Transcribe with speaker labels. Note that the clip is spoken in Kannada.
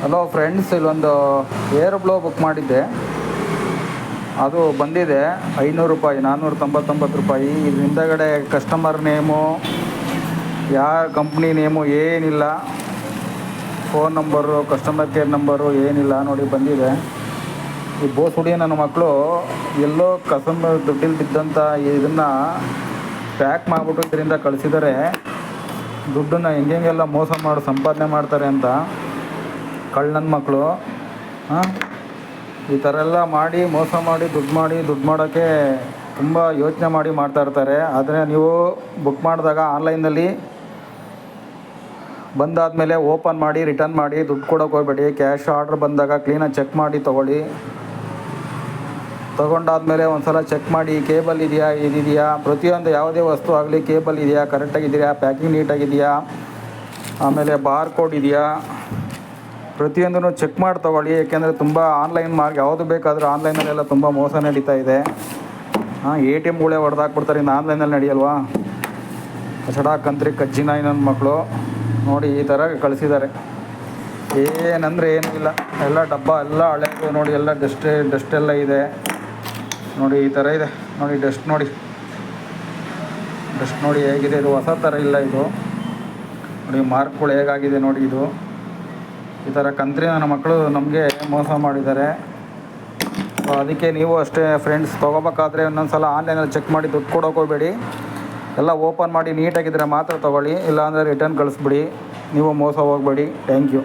Speaker 1: ಹಲೋ ಫ್ರೆಂಡ್ಸ್, ಇಲ್ಲೊಂದು ಏರ್ ಬ್ಲೋ ಬುಕ್ ಮಾಡಿದ್ದೆ. ಅದು ಬಂದಿದೆ 500 ರೂಪಾಯಿ, 499 ರೂಪಾಯಿ. ಇದ್ರ ಹಿಂದಗಡೆ ಕಸ್ಟಮರ್ ನೇಮು, ಯಾವ ಕಂಪ್ನಿ ನೇಮು ಏನಿಲ್ಲ, phone number, customer care number ಏನಿಲ್ಲ. ನೋಡಿ ಬಂದಿದೆ. ಈ ಬೋಸುಡಿ ನನ್ನ ಮಕ್ಕಳು ಎಲ್ಲೋ ಕಸ್ಟಮರ್ ದುಡ್ಡಿಲ್ಲಿ ಬಿದ್ದಂಥ ಇದನ್ನು ಪ್ಯಾಕ್ ಮಾಡಿಬಿಟ್ಟು ಇದರಿಂದ ಕಳಿಸಿದರೆ ದುಡ್ಡನ್ನು ಹೆಂಗೆಲ್ಲ ಮೋಸ ಮಾಡಿ ಸಂಪಾದನೆ ಮಾಡ್ತಾರೆ ಅಂತ. ಕಳ್ಳನ ಮಕ್ಕಳು ಈ ಥರ ಎಲ್ಲ ಮಾಡಿ ಮೋಸ ಮಾಡಿ ದುಡ್ಡು ಮಾಡೋಕ್ಕೆ ತುಂಬ ಯೋಚನೆ ಮಾಡಿ ಮಾಡ್ತಾಯಿರ್ತಾರೆ. ಆದರೆ ನೀವು ಬುಕ್ ಮಾಡಿದಾಗ ಆನ್ಲೈನಲ್ಲಿ ಬಂದಾದಮೇಲೆ ಓಪನ್ ಮಾಡಿ ರಿಟರ್ನ್ ಮಾಡಿ, ದುಡ್ಡು ಕೊಡೋಕೆ ಹೋಗಬೇಡಿ. ಕ್ಯಾಶ್ ಆರ್ಡ್ರ್ ಬಂದಾಗ ಕ್ಲೀನಾಗಿ ಚೆಕ್ ಮಾಡಿ ತೊಗೊಳ್ಳಿ. ತೊಗೊಂಡಾದ್ಮೇಲೆ ಒಂದು ಸಲ ಚೆಕ್ ಮಾಡಿ ಕೇಬಲ್ ಇದೆಯಾ, ಇದಿದೆಯಾ, ಪ್ರತಿಯೊಂದು ಯಾವುದೇ ವಸ್ತು ಆಗಲಿ ಕೇಬಲ್ ಇದೆಯಾ, ಕರೆಕ್ಟಾಗಿದೆಯಾ, ಪ್ಯಾಕಿಂಗ್ ನೀಟಾಗಿದೆಯಾ, ಆಮೇಲೆ ಬಾರ್ ಕೋಡ್ ಇದೆಯಾ, ಪ್ರತಿಯೊಂದನ್ನು ಚೆಕ್ ಮಾಡಿ ತೊಗೊಳ್ಳಿ. ಏಕೆಂದರೆ ತುಂಬ ಆನ್ಲೈನ್ ಯಾವುದು ಬೇಕಾದರೂ ಆನ್ಲೈನಲ್ಲೆಲ್ಲ ತುಂಬ ಮೋಸ ನಡೀತಾ ಇದೆ. ATMಗಳೇ ಹೊಡೆದಾಕ್ಬಿಡ್ತಾರೆ, ಇನ್ನು ಆನ್ಲೈನಲ್ಲಿ ನಡೆಯಲ್ವಾ? ಕಚಡಾಕಂತ್ರಿ ಕಜ್ಜಿ ನಾಯಿ ನನ್ನ ಮಕ್ಕಳು. ನೋಡಿ ಈ ಥರ ಕಳಿಸಿದ್ದಾರೆ. ಏನಂದರೆ ಏನೂ ಇಲ್ಲ, ಎಲ್ಲ ಡಬ್ಬ ಎಲ್ಲ ಹಳೆಯದು. ನೋಡಿ ಎಲ್ಲ ಡಸ್ಟ್ ಎಲ್ಲ ಇದೆ. ನೋಡಿ ಈ ಥರ ಇದೆ. ನೋಡಿ ಡಸ್ಟ್ ನೋಡಿ ಹೇಗಿದೆ. ಇದು ಹೊಸ ಥರ ಇಲ್ಲ ಇದು. ನೋಡಿ ಮಾರ್ಕ್ಗಳು ಹೇಗಾಗಿದೆ ನೋಡಿ. ಇದು ಈ ಥರ ಕಂತ್ರಿ ನನ್ನ ಮಕ್ಕಳು ನಮಗೆ ಮೋಸ ಮಾಡಿದ್ದಾರೆ. ಸೊ ಅದಕ್ಕೆ ನೀವು ಅಷ್ಟೇ ಫ್ರೆಂಡ್ಸ್, ತೊಗೋಬೇಕಾದ್ರೆ ಇನ್ನೊಂದು ಸಲ ಆನ್ಲೈನಲ್ಲಿ ಚೆಕ್ ಮಾಡಿ ದುಡ್ಡು ಕೊಡೋಕೆ ಹೋಗಬೇಡಿ. ಎಲ್ಲ ಓಪನ್ ಮಾಡಿ ನೀಟಾಗಿದ್ದರೆ ಮಾತ್ರ ತೊಗೊಳ್ಳಿ, ಇಲ್ಲಾಂದರೆ ರಿಟರ್ನ್ ಕಳಿಸ್ಬಿಡಿ. ನೀವು ಮೋಸ ಹೋಗಬೇಡಿ. Thank you.